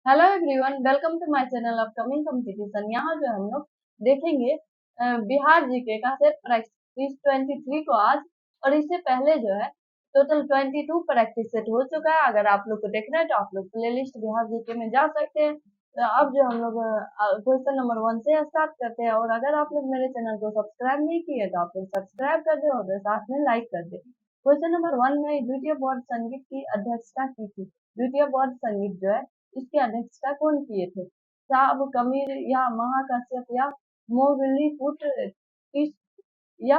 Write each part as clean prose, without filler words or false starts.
Hello everyone, welcome to my channel upcoming competition. यहाँ जो हम लोग देखेंगे बिहार जीके का सेट प्रैक्टिस 23 को आज, और इससे पहले जो है टोटल 22 प्रैक्टिस सेट हो चुका है। अगर आप लोग को देखना है तो आप लोग प्लेलिस्ट बिहार जीके में जा सकते हैं। तो अब जो हम लोग क्वेश्चन नंबर 1 से स्टार्ट करते हैं, और अगर आप लोग मेरे चैनल को सब्सक्राइब नहीं किए तो आप लोग सब्सक्राइब कर दे और साथ में लाइक कर दे। क्वेश्चन नंबर 1 में द्वितीय बोर्ड संगीत की अध्यक्षता की थी। द्वितीय बोर्ड संगीत जो है इसकी अध्यक्षता कौन किए थे? साहब कबीर या महाकश्यप या मोगलीपुत्र या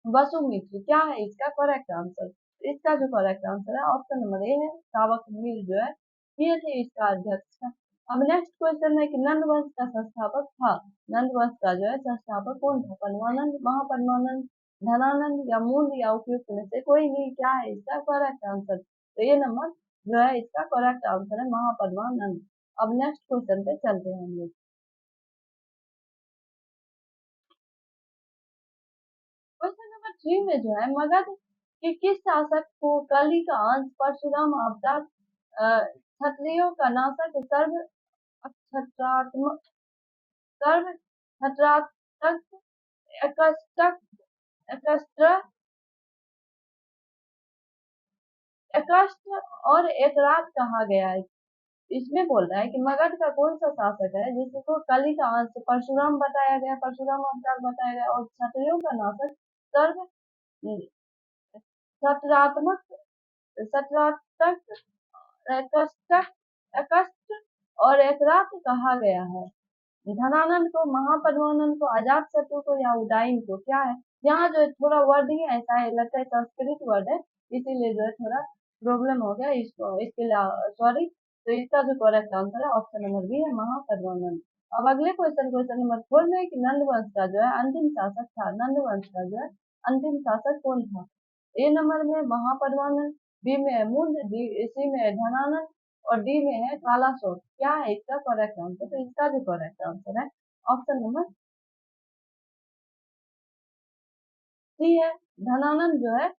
वसुमित्र? क्या है इसका करेक्ट आंसर? इसका जो करेक्ट आंसर है ऑप्शन नंबर ए है, सावक कबीर जो है ये थे इसका अध्यक्ष। अब नेक्स्ट क्वेश्चन है कि नंद वंश का संस्थापक था। नंद वंश का जो है संस्थापक कौन था? परमानंद, महापरमानंद, धनानंद या मूल या उपयुक्त में से कोई नहीं? क्या है इसका करेक्ट आंसर? तो ये नंबर जो है इसका करेक्ट आंसर है महापरमानंद। अब नेक्स्ट क्वेश्चन पे चलते हैं हम लोग। क्वेश्चन नंबर 3 में जो है मगध के किस शासक को कली का अंश परशुराम अवतार क्षत्रियों का नाशक छत्रात्मक सर्व छत्रात्मक एकष्टक एकष्ट एकष्ट और एकरात कहा गया है? इसमें बोल रहा है कि मगध का कौन सा शासक है जिसको कली का अंश परशुराम बताया गया, परशुराम अवतार बताया गया, और क्षत्रियों का नाशक सर्व सतरात्मक सतरात्मक एकष्टक एकष्ट और एकरात कहा गया है? धनानंद को, महापद्मानंद को, अजात शत्रु को या उदाइन को? क्या है यहाँ जो है थोड़ा वर्ड ही ऐसा है, लगता है संस्कृत वर्ड है, इसीलिए जो है थोड़ा प्रॉब्लम हो गया इसको, इसके लिए सॉरी। तो इसका जो करेक्ट आंसर है ऑप्शन नंबर बी है, महापद्मानंद। अब अगले क्वेश्चन, क्वेश्चन नंबर 4 में कि नंद वंश का जो है अंतिम शासक था। नंद वंश का जो है अंतिम शासक कौन था? ए नंबर में महापद्मानंद, बी में है मुंड, डी सी में है धनानंद, और डी में है कालासोट। क्या है इसका करेक्ट आंसर? तो इसका जो करेक्ट आंसर है ऑप्शन नंबर सी है, धनानंद जो है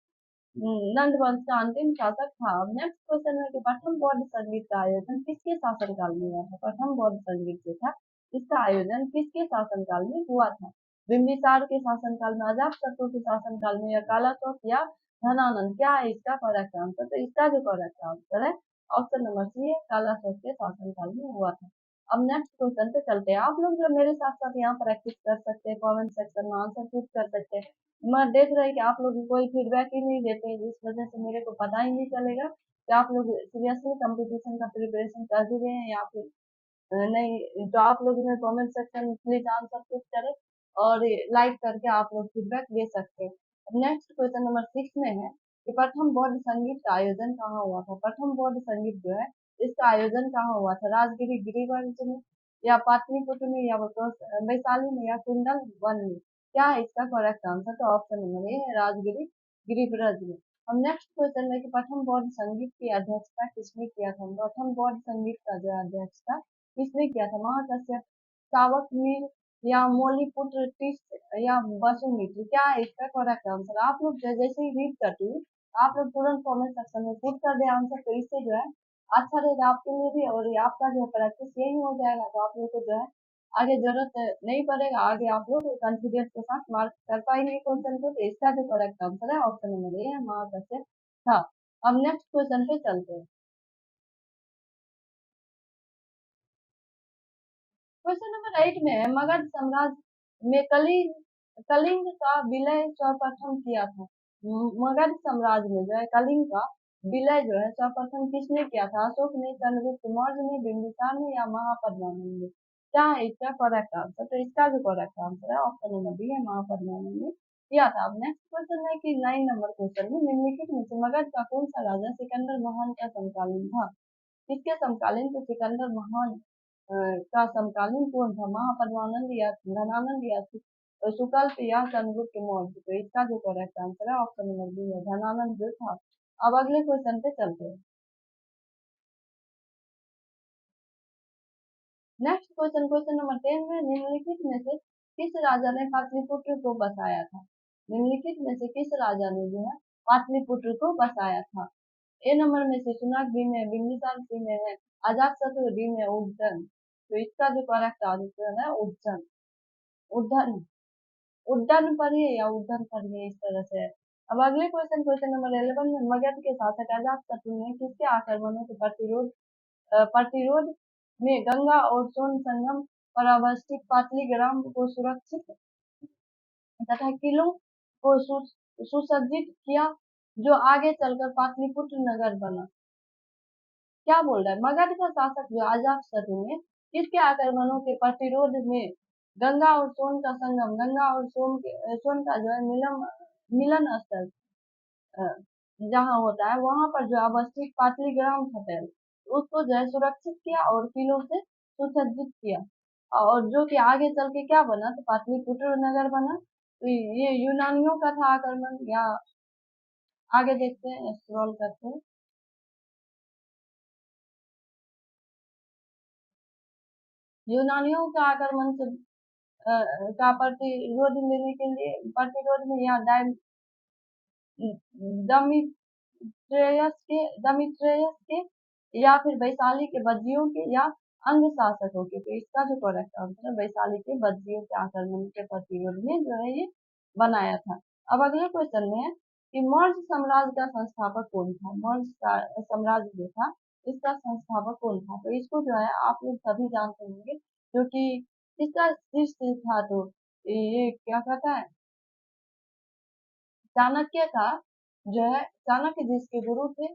नंद वंश का अंतिम शासक था। अब नेक्स्ट क्वेश्चन है कि प्रथम बौद्ध संगीत का आयोजन किसके शासनकाल में हुआ था? प्रथम बौद्ध संगीत जो था इसका आयोजन किसके शासनकाल में हुआ था? बिंबिसार के शासनकाल में, अजातशत्रु के शासनकाल में, या कालाशोक या धनानंद? क्या है इसका करेक्ट आंसर? तो इसका जो करेक्ट आंसर है ऑप्शन नंबर सी है, कालाशोक के शासनकाल में हुआ था। अब नेक्स्ट क्वेश्चन पे चलते हैं। आप लोग जो मेरे साथ साथ यहाँ प्रैक्टिस कर सकते हैं, कमेंट सेक्शन में आंसर पुट कर सकते हैं। मैं देख रही कि आप लोग कोई फीडबैक ही नहीं देते हैं, जिस वजह से मेरे को पता ही नहीं चलेगा कि आप लोग सीरियसली कंपटीशन का प्रिपरेशन कर भी रहे हैं या फिर नहीं। तो आप लोग में comment section please answer put करें, और लाइक करके आप लोग फीडबैक दे सकते हैं। अब नेक्स्ट क्वेश्चन नंबर 6 में है कि प्रथम बौद्ध संगीत का आयोजन कहाँ हुआ था? प्रथम बौद्ध संगीत जो है इसका आयोजन कहाँ हुआ था? राजगिरी गिरिवंश में, या पाटलिपुत्र में, या वैशाली में, या कुंडल वन में? क्या है इसका करेक्ट आंसर? तो ऑप्शन नंबर ए है, राजगिरी गिरिव्रज में। हम नेक्स्ट क्वेश्चन में कि प्रथम बौद्ध संगीत की अध्यक्षता किसने किया था? प्रथम बौद्ध संगीत का जो अध्यक्षता किसने किया था? महाकश्यप, सावक मीर, या मौलिपुत्र या वसुमित्र? क्या है इसका करेक्ट आंसर? आप लोग जैसे ही रीड करती हूँ आप लोग तुरंत कमेंट सेक्शन में पुट कर दे आंसर, तो इससे जो है अच्छा रहेगा आपके लिए भी, और ये आपका जो है प्रैक्टिस यही हो जाएगा, तो आप लोग को जो है आगे जरूरत नहीं पड़ेगा, आगे आप लोग कॉन्फिडेंस के साथ मार्क कर पाएंगे क्वेश्चन को। तो इसका जो करेक्ट आंसर है ऑप्शन नंबर ए है, महाकश्यप था। अब नेक्स्ट क्वेश्चन पे चलते हैं। क्वेश्चन नंबर 8 में है मगध साम्राज्य में कलिंग का विलय सर्वप्रथम किया था। मगध साम्राज्य में जो है कलिंग का विलय जो है सर्वप्रथम किसने किया था? अशोक ने, चंद्रगुप्त मौर्य ने, बिंबिसार ने, या महापद्मानंद ने? क्या है इसका करेक्ट आंसर? तो इसका जो करेक्ट आंसर है ऑप्शन नंबर बी है, महापद्मानंद ने किया था। अब नेक्स्ट क्वेश्चन है कि 9 नंबर क्वेश्चन में निम्नलिखित में से मगध का कौन सा राजा सिकंदर महान का समकालीन था? किसके समकालीन? तो सिकंदर महान का समकालीन कौन था? महापद्मानंद, या धनानंद, या सुकल्प, या चंद्रगुप्त मौर्य? तो इसका जो करेक्ट आंसर है ऑप्शन नंबर बी है, धनानंद जो था। अब अगले क्वेश्चन पे चलते हैं। नेक्स्ट क्वेश्चन, क्वेश्चन नंबर 10 में निम्नलिखित में से किस राजा ने पाटलिपुत्र को बसाया था? निम्नलिखित में से किस राजा ने जो है पाटलिपुत्र को बसाया था? ए नंबर में शिशुनाग, बी में बिंबिसार, सी में है अजातशत्रु, डी में उद्दन। तो इसका जो करेक्ट आंसर है उद्दन। उद्दन, उद्दन पढ़िए या उद्दन पढ़िए, इस तरह से है। अब अगले क्वेश्चन, क्वेश्चन नंबर 11 में, मगध के शासक अजातशत्रु ने किसके आक्रमणों के प्रतिरोध में गंगा और सोन संगम पर अवस्थित पाटलिग्राम को सुरक्षित तथा किलों को सुसज्जित किया, जो आगे चलकर पाटलिपुत्र नगर बना। क्या बोल रहा है, मगध का शासक जो अजातशत्रु ने किसके आक्रमणों के प्रतिरोध में गंगा और सोन का संगम, गंगा और सोन का जो है मिलन स्थल जहाँ होता है वहां पर जो अवस्थित पाटलिग्राम था पहले, उसको जो है सुरक्षित किया और किलों से सुसज्जित किया, और जो कि आगे चल के क्या बना, तो पाटलिपुत्र नगर बना। तो ये यूनानियों का था आक्रमण, या आगे देखते हैं, स्क्रॉल करते हैं। यूनानियों के आक्रमण से का प्रतिरोध लेने के लिए, प्रतिरोध में या दमित्रियस के या फिर वैशाली के बज्जियों के या अंग शासकों के। तो इसका जो करेक्ट आंसर है वैशाली के बज्जियों के आक्रमण के प्रतिरोध में जो है ये बनाया था। अब अगले क्वेश्चन में है कि मौर्य साम्राज्य का संस्थापक कौन था। साम्राज्य जो था इसका संस्थापक कौन था, तो इसको जो है आप लोग सभी जानते होंगे, क्योंकि इसका शीर्ष था, तो ये क्या कहता है, चाणक्य का जो है, चाणक्य जिसके गुरु थे,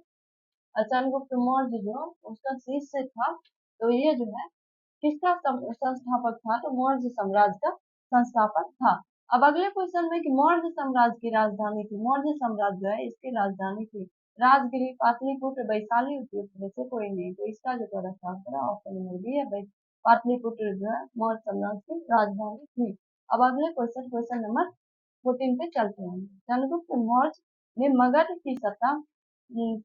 चंद्रगुप्त मौर्य जो उसका शिष्य था। तो ये जो है किसका संस्थापक था, तो मौर्य साम्राज्य का संस्थापक था। अब अगले क्वेश्चन में कि मौर्य साम्राज्य की राजधानी थी, मौर्य साम्राज्य जो है इसकी राजधानी थी राजगिरी, पाटलिपुत्र, वैशाली, उपयुक्त में से कोई नहीं। तो इसका जो करेक्ट आंसर है ऑप्शन नंबर बी है, पाटलिपुत्र जो है मौर्य साम्राज्य की राजधानी थी। अब अगले क्वेश्चन, क्वेश्चन नंबर 14 पे चलते हैं। चंद्रगुप्त मौर्य ने मगध की सत्ता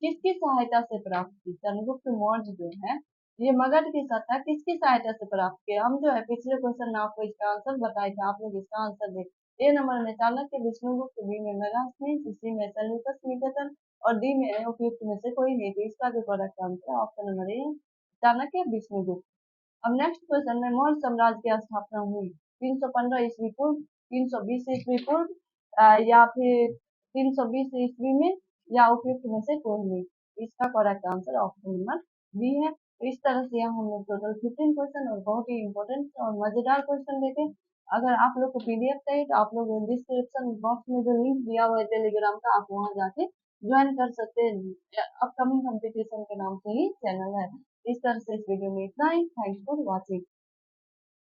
किसकी सहायता से प्राप्त की। चंद्रगुप्त मौर्य जो है ये मगध की सत्ता किसकी सहायता से प्राप्त किया। हम जो है पिछले क्वेश्चन में आपको इसका आंसर बताए थे, आप लोग इसका आंसर दे। ए नंबर में चाणक्य, विष्णुगुप्त, बी में मेगास्थनीज, सी में सेल्यूकस निकेटर और डी में उपयुक्त में से कोई नहीं। तो इसका जो करेक्ट आंसर है option number A, Chanakya, Vishnugupta. अब नेक्स्ट क्वेश्चन में, मौर्य साम्राज्य की स्थापना हुई 315 ईस्वी पूर्व, 320 ईस्वी पूर्व, या फिर 320 ईस्वी में, या उपयुक्त में से कोई नहीं। इसका correct answer option number B है। तो इस तरह से यहाँ हम लोग टोटल 15 क्वेश्चन और बहुत ही इंपॉर्टेंट और मजेदार क्वेश्चन देखे। अगर आप लोग को पीडीएफ चाहिए तो आप लोग डिस्क्रिप्शन बॉक्स में जो लिंक दिया हुआ है टेलीग्राम का, आप वहां जाके ज्वाइन कर सकते हैं। अपकमिंग कंपटीशन के नाम से ही चैनल है। इस तरह से इस वीडियो में इतना ही। Thanks for watching.